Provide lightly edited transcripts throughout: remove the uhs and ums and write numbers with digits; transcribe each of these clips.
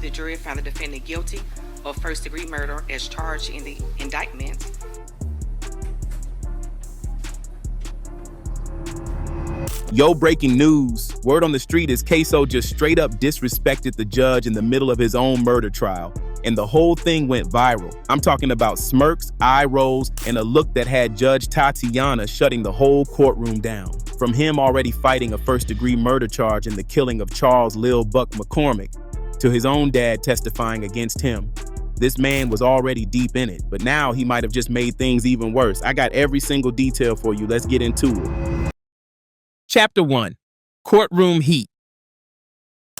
the jury found the defendant guilty of first-degree murder as charged in the indictment. Yo, breaking news. Word on the street is Ksoo just straight up disrespected the judge in the middle of his own murder trial. And the whole thing went viral. I'm talking about smirks, eye rolls, and a look that had Judge Tatiana shutting the whole courtroom down. From him already fighting a first-degree murder charge in the killing of Charles Lil Buck McCormick, to his own dad testifying against him. This man was already deep in it, but now he might have just made things even worse. I got every single detail for you. Let's get into it. Chapter 1. Courtroom Heat.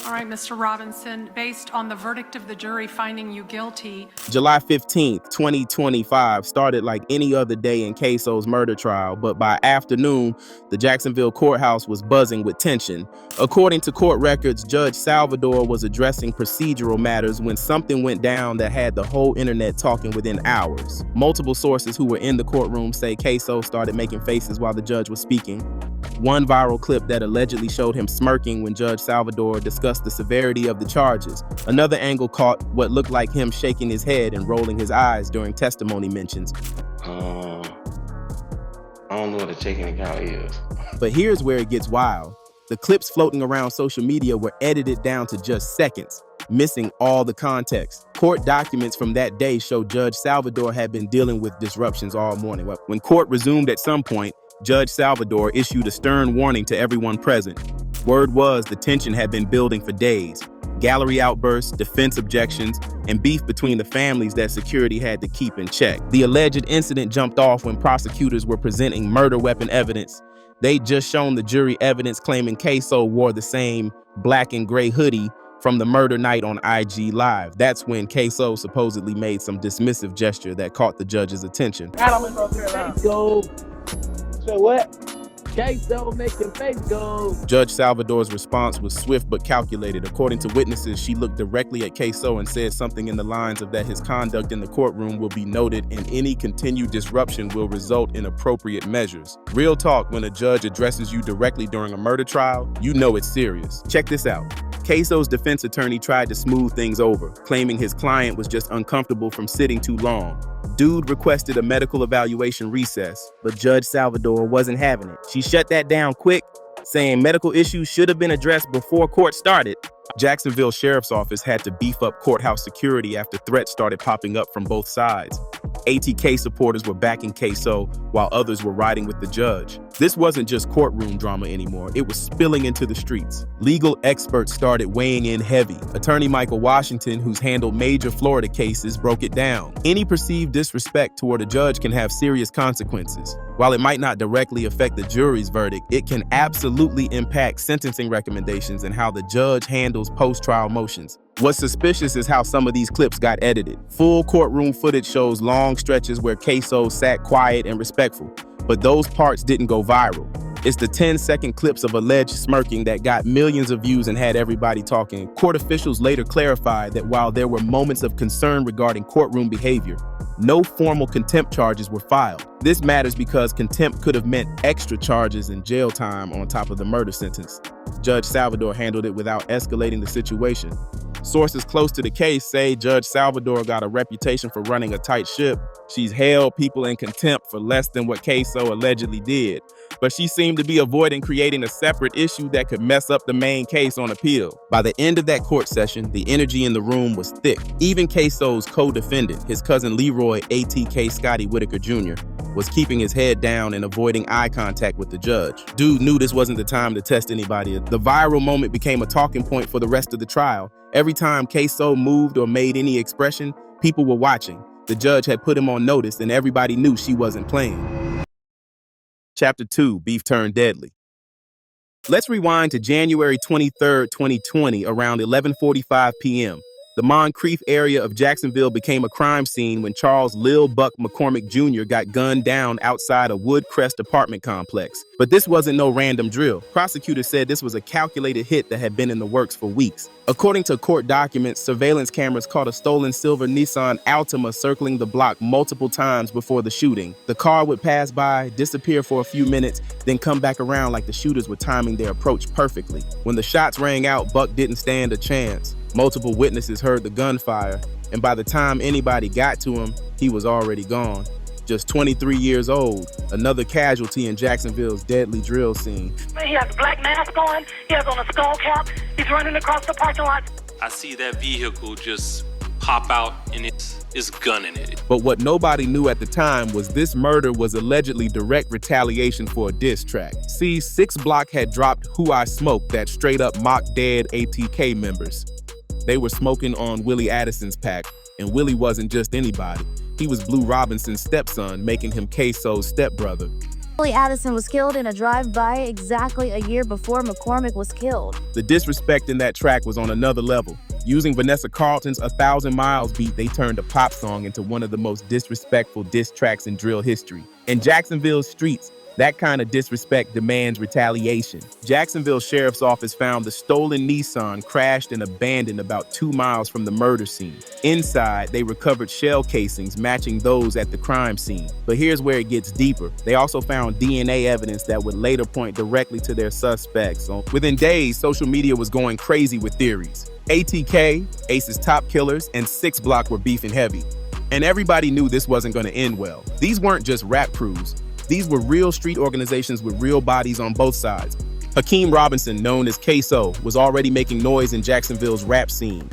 All right, Mr. Robinson, based on the verdict of the jury finding you guilty. July 15th, 2025 started like any other day in Ksoo's murder trial, but by afternoon, the Jacksonville courthouse was buzzing with tension. According to court records, Judge Salvador was addressing procedural matters when something went down that had the whole internet talking within hours. Multiple sources who were in the courtroom say Ksoo started making faces while the judge was speaking. One viral clip that allegedly showed him smirking when Judge Salvador discussed the severity of the charges. Another angle caught what looked like him shaking his head and rolling his eyes during testimony mentions. I don't know what a taking account is. But here's where it gets wild. The clips floating around social media were edited down to just seconds, missing all the context. Court documents from that day show Judge Salvador had been dealing with disruptions all morning. When court resumed at some point, Judge Salvador issued a stern warning to everyone present. Word was the tension had been building for days. Gallery outbursts, defense objections, and beef between the families that security had to keep in check. The alleged incident jumped off when prosecutors were presenting murder weapon evidence. They'd just shown the jury evidence claiming Ksoo wore the same black and gray hoodie from the murder night on IG Live. That's when Ksoo supposedly made some dismissive gesture that caught the judge's attention. So what? Ksoo, make your face go. Judge Salvador's response was swift but calculated. According to witnesses, she looked directly at Ksoo and said something in the lines of that his conduct in the courtroom will be noted and any continued disruption will result in appropriate measures. Real talk, when a judge addresses you directly during a murder trial, you know it's serious. Check this out. Ksoo's defense attorney tried to smooth things over, claiming his client was just uncomfortable from sitting too long. Dude requested a medical evaluation recess, but Judge Salvador wasn't having it. She shut that down quick, saying medical issues should have been addressed before court started. Jacksonville Sheriff's Office had to beef up courthouse security after threats started popping up from both sides. ATK supporters were backing Ksoo while others were riding with the judge. This wasn't just courtroom drama anymore, it was spilling into the streets. Legal experts started weighing in heavy. Attorney Michael Washington, who's handled major Florida cases, broke it down. Any perceived disrespect toward a judge can have serious consequences. While it might not directly affect the jury's verdict, it can absolutely impact sentencing recommendations and how the judge handles post-trial motions. What's suspicious is how some of these clips got edited. Full courtroom footage shows long stretches where Ksoo sat quiet and respectful, but those parts didn't go viral. It's the 10-second clips of alleged smirking that got millions of views and had everybody talking. Court officials later clarified that while there were moments of concern regarding courtroom behavior, no formal contempt charges were filed. This matters because contempt could have meant extra charges and jail time on top of the murder sentence. Judge Salvador handled it without escalating the situation. Sources close to the case say Judge Salvador got a reputation for running a tight ship. She's held people in contempt for less than what Ksoo allegedly did, but she seemed to be avoiding creating a separate issue that could mess up the main case on appeal. By the end of that court session, the energy in the room was thick. Even Ksoo's co-defendant, his cousin Leroy ATK Scotty Whitaker Jr., was keeping his head down and avoiding eye contact with the judge. Dude knew this wasn't the time to test anybody. The viral moment became a talking point for the rest of the trial. Every time Ksoo moved or made any expression, people were watching. The judge had put him on notice and everybody knew she wasn't playing. Chapter 2, Beef Turned Deadly. Let's rewind to January 23rd, 2020, around 11:45 p.m. The Moncrief area of Jacksonville became a crime scene when Charles Lil Buck McCormick Jr. got gunned down outside a Woodcrest apartment complex. But this wasn't no random drill. Prosecutors said this was a calculated hit that had been in the works for weeks. According to court documents, surveillance cameras caught a stolen silver Nissan Altima circling the block multiple times before the shooting. The car would pass by, disappear for a few minutes, then come back around like the shooters were timing their approach perfectly. When the shots rang out, Buck didn't stand a chance. Multiple witnesses heard the gunfire, and by the time anybody got to him, he was already gone. Just 23 years old, another casualty in Jacksonville's deadly drill scene. He has a black mask on, he has on a skull cap, he's running across the parking lot. I see that vehicle just pop out and it's gunning it. But what nobody knew at the time was this murder was allegedly direct retaliation for a diss track. See, 6 Block had dropped Who I Smoke that straight up mocked dead ATK members. They were smoking on Willie Addison's pack, and Willie wasn't just anybody. He was Blue Robinson's stepson, making him Ksoo's stepbrother. Willie Addison was killed in a drive-by exactly a year before McCormick was killed. The disrespect in that track was on another level. Using Vanessa Carlton's 1,000 Miles beat, they turned a pop song into one of the most disrespectful diss tracks in drill history. In Jacksonville's streets, that kind of disrespect demands retaliation. Jacksonville Sheriff's Office found the stolen Nissan crashed and abandoned about 2 miles from the murder scene. Inside, they recovered shell casings matching those at the crime scene. But here's where it gets deeper. They also found DNA evidence that would later point directly to their suspects. So within days, social media was going crazy with theories. ATK, Ace's top killers, and 6 Block were beefing heavy. And everybody knew this wasn't going to end well. These weren't just rap crews. These were real street organizations with real bodies on both sides. Hakeem Robinson, known as Ksoo, was already making noise in Jacksonville's rap scene.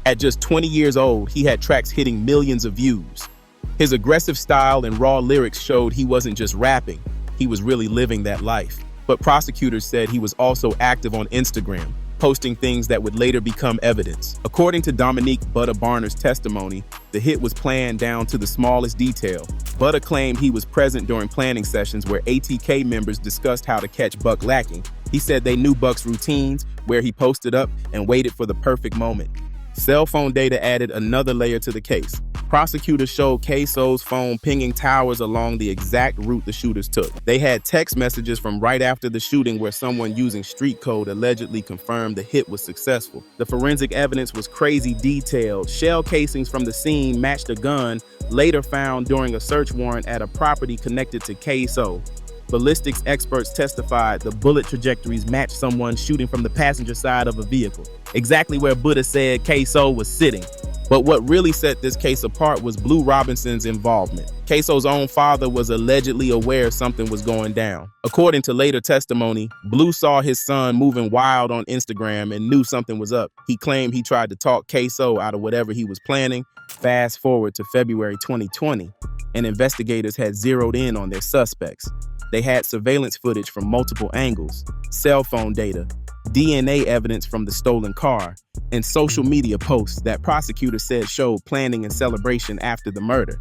At just 20 years old, he had tracks hitting millions of views. His aggressive style and raw lyrics showed he wasn't just rapping, he was really living that life. But prosecutors said he was also active on Instagram, posting things that would later become evidence. According to Dominique Butta Barner's testimony, the hit was planned down to the smallest detail. Butta claimed he was present during planning sessions where ATK members discussed how to catch Buck lacking. He said they knew Buck's routines, where he posted up, and waited for the perfect moment. Cell phone data added another layer to the case. Prosecutors showed Ksoo's phone pinging towers along the exact route the shooters took. They had text messages from right after the shooting where someone using street code allegedly confirmed the hit was successful. The forensic evidence was crazy detailed. Shell casings from the scene matched a gun later found during a search warrant at a property connected to Ksoo. Ballistics experts testified the bullet trajectories matched someone shooting from the passenger side of a vehicle, exactly where Butta said Ksoo was sitting. But what really set this case apart was Blue Robinson's involvement. Ksoo's own father was allegedly aware something was going down. According to later testimony, Blue saw his son moving wild on Instagram and knew something was up. He claimed he tried to talk Ksoo out of whatever he was planning. Fast forward to February 2020, and investigators had zeroed in on their suspects. They had surveillance footage from multiple angles, cell phone data, DNA evidence from the stolen car, and social media posts that prosecutors said showed planning and celebration after the murder.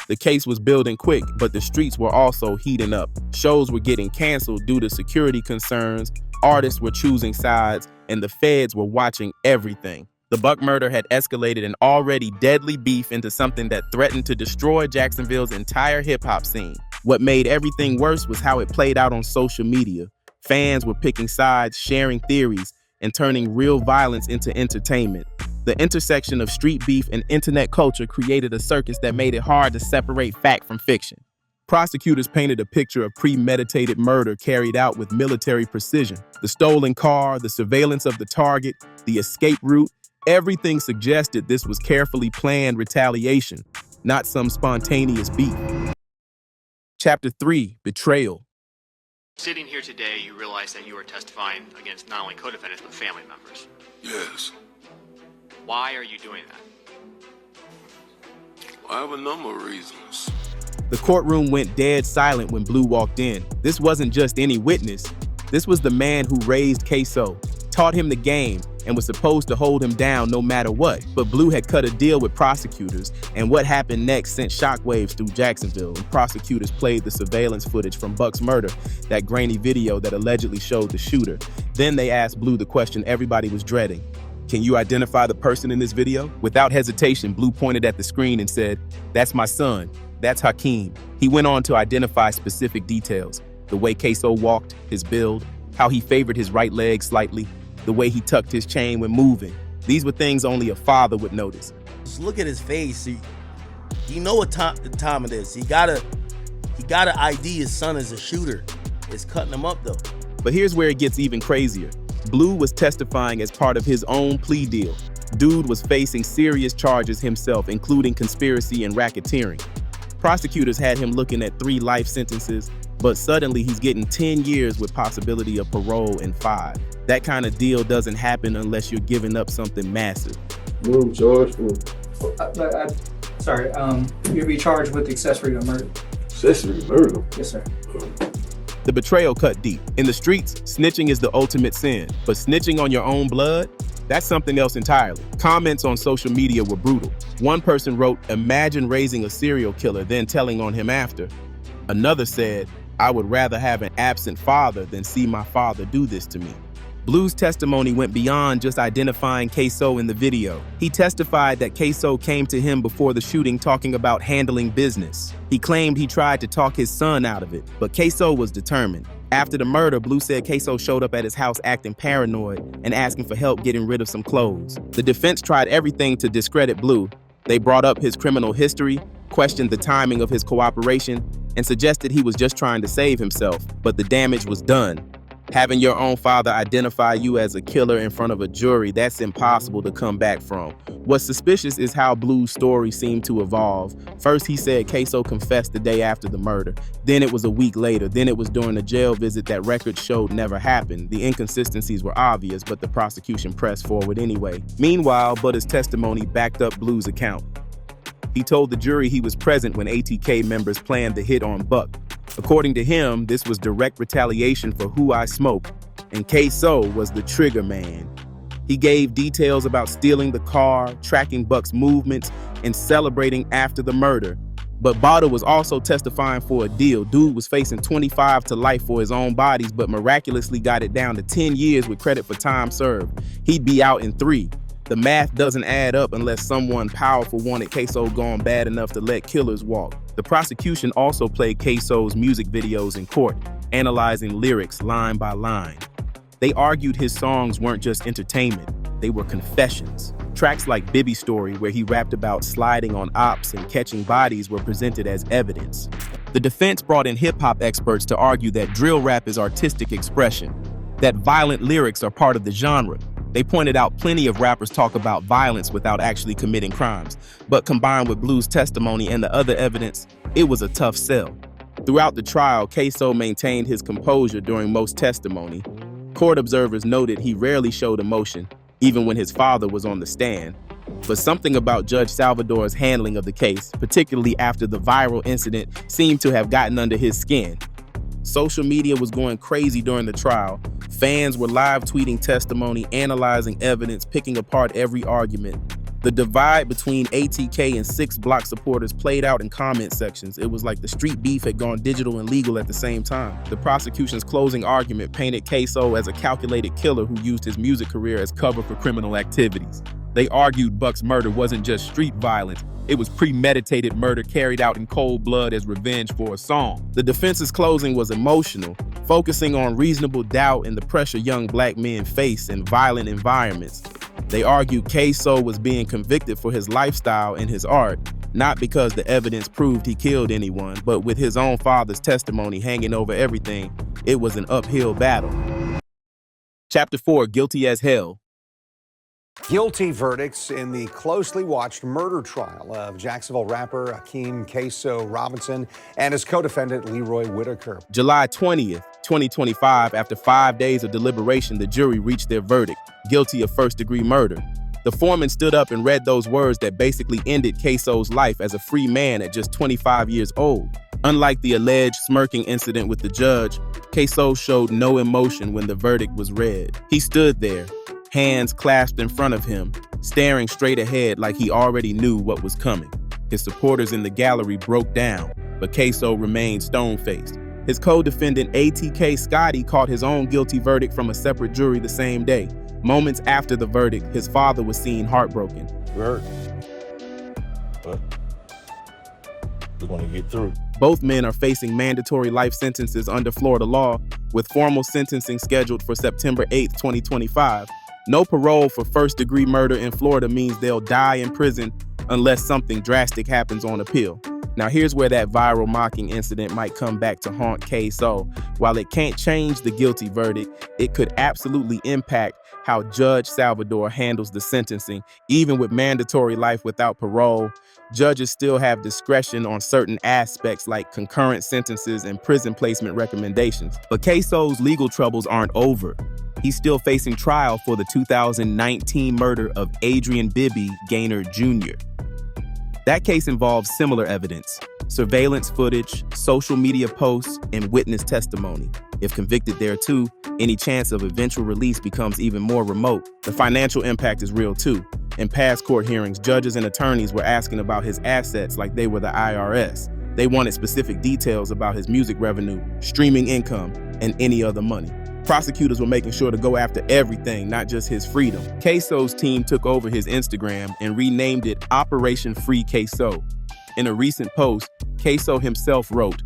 The case was building quick, but the streets were also heating up. Shows were getting canceled due to security concerns, artists were choosing sides, and the feds were watching everything. The Buck murder had escalated an already deadly beef into something that threatened to destroy Jacksonville's entire hip-hop scene. What made everything worse was how it played out on social media. Fans were picking sides, sharing theories, and turning real violence into entertainment. The intersection of street beef and internet culture created a circus that made it hard to separate fact from fiction. Prosecutors painted a picture of premeditated murder carried out with military precision. The stolen car, the surveillance of the target, the escape route, everything suggested this was carefully planned retaliation, not some spontaneous beef. Chapter 3, Betrayal. Sitting here today, you realize that you are testifying against not only co-defendants, but family members. Yes. Why are you doing that? I have a number of reasons. The courtroom went dead silent when Blue walked in. This wasn't just any witness. This was the man who raised Ksoo, taught him the game, and was supposed to hold him down no matter what. But Blue had cut a deal with prosecutors, and what happened next sent shockwaves through Jacksonville. And prosecutors played the surveillance footage from Buck's murder, that grainy video that allegedly showed the shooter. Then they asked Blue the question everybody was dreading. Can you identify the person in this video? Without hesitation, Blue pointed at the screen and said, "That's my son. That's Hakeem." He went on to identify specific details. The way Ksoo walked, his build, how he favored his right leg slightly, the way he tucked his chain when moving. These were things only a father would notice. Just look at his face. He know what the time it is. He gotta ID his son as a shooter. It's cutting him up though. But here's where it gets even crazier. Blue was testifying as part of his own plea deal. Dude was facing serious charges himself, including conspiracy and racketeering. Prosecutors had him looking at 3 life sentences, but suddenly he's getting 10 years with possibility of parole in 5. That kind of deal doesn't happen unless you're giving up something massive. Room charged for you'll be charged with accessory to murder. accessory murder. Yes, sir. The betrayal cut deep. In the streets, snitching is the ultimate sin, but snitching on your own blood? That's something else entirely. Comments on social media were brutal. One person wrote, "Imagine raising a serial killer, then telling on him after." Another said, "I would rather have an absent father than see my father do this to me." Blue's testimony went beyond just identifying Ksoo in the video. He testified that Ksoo came to him before the shooting talking about handling business. He claimed he tried to talk his son out of it, but Ksoo was determined. After the murder, Blue said Ksoo showed up at his house acting paranoid and asking for help getting rid of some clothes. The defense tried everything to discredit Blue. They brought up his criminal history, questioned the timing of his cooperation, and suggested he was just trying to save himself, but the damage was done. Having your own father identify you as a killer in front of a jury, that's impossible to come back from. What's suspicious is how Blue's story seemed to evolve. First, he said Ksoo confessed the day after the murder. Then it was a week later. Then it was during a jail visit that records showed never happened. The inconsistencies were obvious, but the prosecution pressed forward anyway. Meanwhile, Butter's testimony backed up Blue's account. He told the jury he was present when ATK members planned the hit on Buck. According to him, this was direct retaliation for Who I Smoke, and Ksoo was the trigger man. He gave details about stealing the car, tracking Buck's movements, and celebrating after the murder. But Bada was also testifying for a deal. Dude was facing 25 to life for his own bodies, but miraculously got it down to 10 years with credit for time served. He'd be out in 3. The math doesn't add up unless someone powerful wanted Ksoo gone bad enough to let killers walk. The prosecution also played Ksoo's music videos in court, analyzing lyrics line by line. They argued his songs weren't just entertainment, they were confessions. Tracks like Bibby Story, where he rapped about sliding on ops and catching bodies, were presented as evidence. The defense brought in hip-hop experts to argue that drill rap is artistic expression, that violent lyrics are part of the genre. They pointed out plenty of rappers talk about violence without actually committing crimes, but combined with Blue's testimony and the other evidence, it was a tough sell. Throughout the trial, Ksoo maintained his composure during most testimony. Court observers noted he rarely showed emotion, even when his father was on the stand. But something about Judge Salvador's handling of the case, particularly after the viral incident, seemed to have gotten under his skin. Social media was going crazy during the trial. Fans were live tweeting testimony, analyzing evidence, picking apart every argument. The divide between ATK and 6 Block supporters played out in comment sections. It was like the street beef had gone digital and legal at the same time. The prosecution's closing argument painted Ksoo as a calculated killer who used his music career as cover for criminal activities. They argued Buck's murder wasn't just street violence, it was premeditated murder carried out in cold blood as revenge for a song. The defense's closing was emotional, focusing on reasonable doubt and the pressure young black men face in violent environments. They argued Ksoo was being convicted for his lifestyle and his art, not because the evidence proved he killed anyone, but with his own father's testimony hanging over everything, it was an uphill battle. Chapter 4, Guilty as Hell. Guilty verdicts in the closely watched murder trial of Jacksonville rapper Akeem Ksoo Robinson and his co-defendant Leroy Whitaker. July 20th, 2025, after 5 days of deliberation, the jury reached their verdict, guilty of first-degree murder. The foreman stood up and read those words that basically ended Ksoo's life as a free man at just 25 years old. Unlike the alleged smirking incident with the judge, Ksoo showed no emotion when the verdict was read. He stood there, hands clasped in front of him, staring straight ahead like he already knew what was coming. His supporters in the gallery broke down, but Ksoo remained stone-faced. His co-defendant ATK Scotty caught his own guilty verdict from a separate jury the same day. Moments after the verdict, his father was seen heartbroken. We're going to get through. Both men are facing mandatory life sentences under Florida law, with formal sentencing scheduled for September 8th, 2025. No parole for first-degree murder in Florida means they'll die in prison unless something drastic happens on appeal. Now here's where that viral mocking incident might come back to haunt Ksoo. While it can't change the guilty verdict, it could absolutely impact how Judge Salvador handles the sentencing. Even with mandatory life without parole, judges still have discretion on certain aspects like concurrent sentences and prison placement recommendations. But Ksoo's legal troubles aren't over. He's still facing trial for the 2019 murder of Adrian Bibby Gaynor Jr. That case involves similar evidence: surveillance footage, social media posts, and witness testimony. If convicted there too, any chance of eventual release becomes even more remote. The financial impact is real too. In past court hearings, judges and attorneys were asking about his assets like they were the IRS. They wanted specific details about his music revenue, streaming income, and any other money. Prosecutors were making sure to go after everything, not just his freedom. Ksoo's team took over his Instagram and renamed it Operation Free Ksoo. In a recent post, Ksoo himself wrote,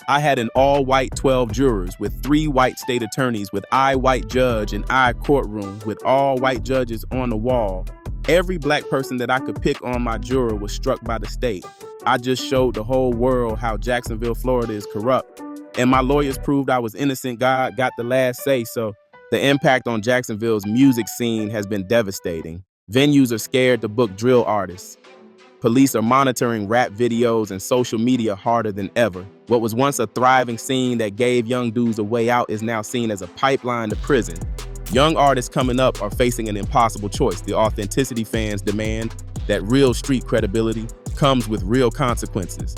"I had an all-white 12 jurors with 3 white state attorneys with white judge and courtroom with all white judges on the wall. Every black person that I could pick on my juror was struck by the state. I just showed the whole world how Jacksonville, Florida is corrupt. And my lawyers proved I was innocent. God got the last say." So the impact on Jacksonville's music scene has been devastating. Venues are scared to book drill artists. Police are monitoring rap videos and social media harder than ever. What was once a thriving scene that gave young dudes a way out is now seen as a pipeline to prison. Young artists coming up are facing an impossible choice. The authenticity fans demand that real street credibility comes with real consequences.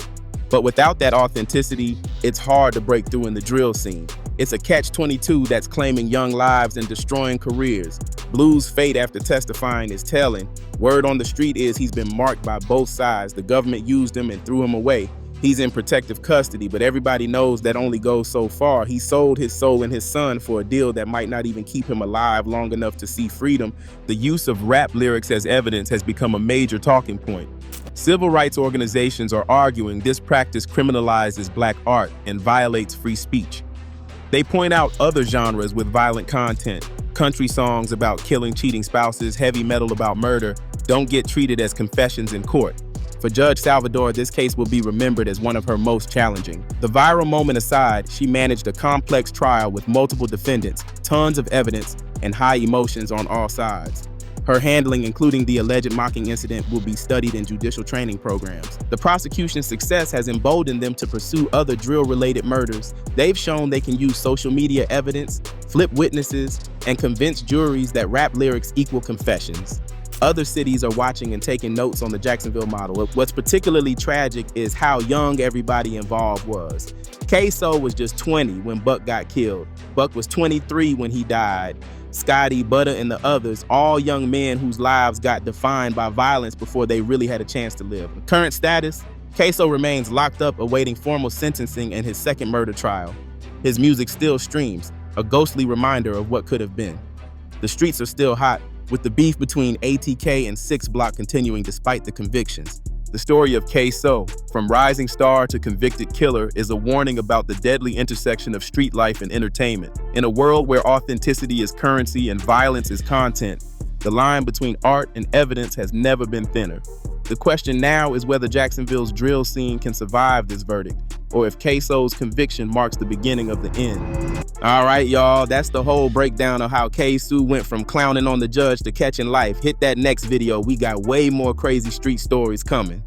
But without that authenticity, it's hard to break through in the drill scene. It's a catch-22 that's claiming young lives and destroying careers. Blue's fate after testifying is telling. Word on the street is he's been marked by both sides. The government used him and threw him away. He's in protective custody, but everybody knows that only goes so far. He sold his soul and his son for a deal that might not even keep him alive long enough to see freedom. The use of rap lyrics as evidence has become a major talking point. Civil rights organizations are arguing this practice criminalizes black art and violates free speech. They point out other genres with violent content. Country songs about killing cheating spouses, heavy metal about murder, don't get treated as confessions in court. For Judge Salvador, this case will be remembered as one of her most challenging. The viral moment aside, she managed a complex trial with multiple defendants, tons of evidence, and high emotions on all sides. Her handling, including the alleged mocking incident, will be studied in judicial training programs. The prosecution's success has emboldened them to pursue other drill-related murders. They've shown they can use social media evidence, flip witnesses, and convince juries that rap lyrics equal confessions. Other cities are watching and taking notes on the Jacksonville model. What's particularly tragic is how young everybody involved was. Ksoo was just 20 when Buck got killed. Buck was 23 when he died. Scotty, Butter, and the others, all young men whose lives got defined by violence before they really had a chance to live. Current status, Ksoo remains locked up awaiting formal sentencing in his second murder trial. His music still streams, a ghostly reminder of what could have been. The streets are still hot, with the beef between ATK and 6 Block continuing despite the convictions. The story of Ksoo, from rising star to convicted killer, is a warning about the deadly intersection of street life and entertainment. In a world where authenticity is currency and violence is content, the line between art and evidence has never been thinner. The question now is whether Jacksonville's drill scene can survive this verdict, or if Ksoo's conviction marks the beginning of the end. All right, y'all, that's the whole breakdown of how Ksoo went from clowning on the judge to catching life. Hit that next video. We got way more crazy street stories coming.